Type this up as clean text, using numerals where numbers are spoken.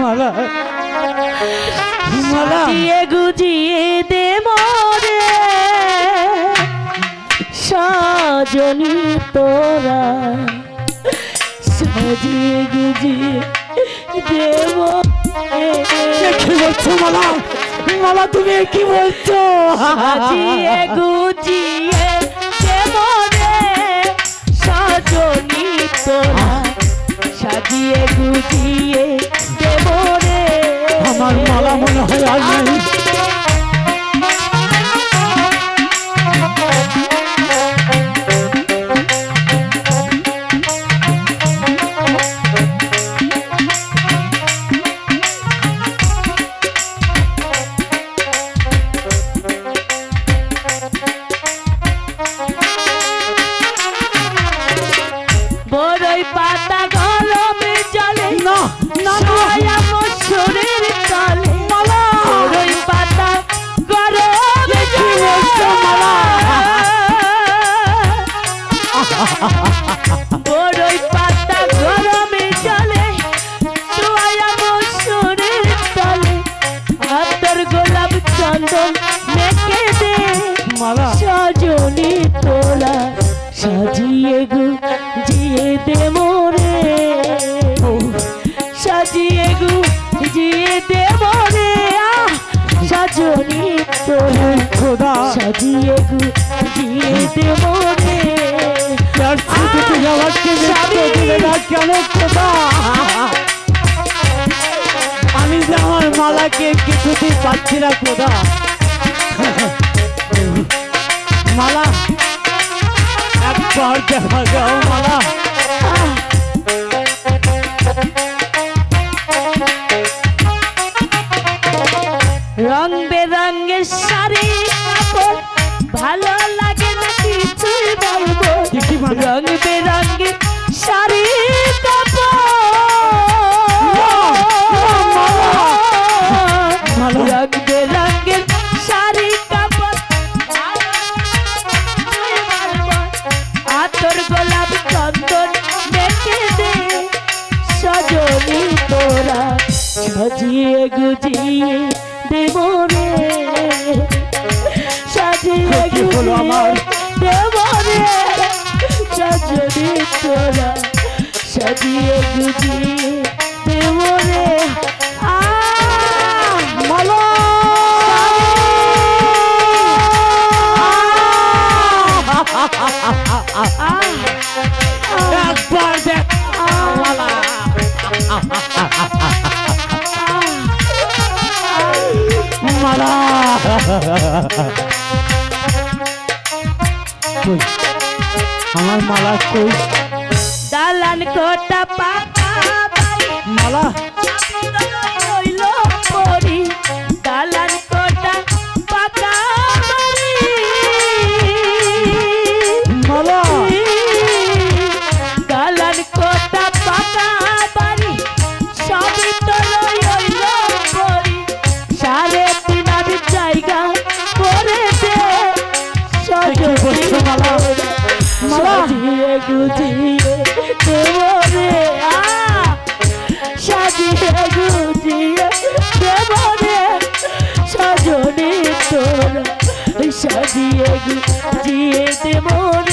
মালা মালা সাজিয়ে গুজিয়ে দে মোরে সাজনি তোরা সাজিয়ে গুজিয়ে দে মোরে কি বলছো মালা মালা তুমি কি বলছো সাজিয়ে গুজিয়ে দে মোরে সাজনি তোরা সাজিয়ে গুজিয়ে দে মোরে আমার মালা মনে হয় আর নাই বড়ই পাতা গরমে জলে না না ছায়া মশরের তলে মালা বড়ই পাতা গরমে জলে বড়ই পাতা গরমে জলে ছায়া মশরের তলে হাতের গোলাপ চন্দন মেখে দে মালা সজনি তোরা সাজিয়ে গুজিয়ে দে মোরে সাজিয়ে গুজিয়ে দে মোরে সাজনি তোরা খোদা সাজিয়ে গুজিয়ে দে মোরে यार छुट्टी যাওয়ার কে দেখতে দিলে না কেন খোদা আমি যে আমার মালাকে কিছুতেই পাচ্ছি না খোদা মালা একবার দেখা যাও মালা রং বেরঙের শাড়ি কাপড় ভালো লাগে না কিছুই বলবো কি মানে? রং বেরঙের শাড়ি কাপড় রং বেরঙের শাড়ি কাপড় আতর গোলাপ চন্দন দেখে দে সজনি তোরা সাজিয়ে গুজিয়ে দে মোরে সাজিয়ে গুজিয়ে দে মোরে সজনি তোরা সাজিয়ে গুজিয়ে দে মোরে মালা একবার দেখ মালা মালা কই আমার মালা কই দালান কোটা পাকা বাড়ি মালা হইল পরি দালান কোটা পাকা বাড়ি মালা দালান কোটা পাকা বাড়ি সবই তো হইল পরি সাড়ে তিন আধ জায়গা করে দে বলছো মালা মালা সাজিয়ে গুজিয়ে দে মোরে সাজিয়ে গুজিয়ে দে মোরে সজনি তোরা সাজিয়ে গুজিয়ে দে মোরে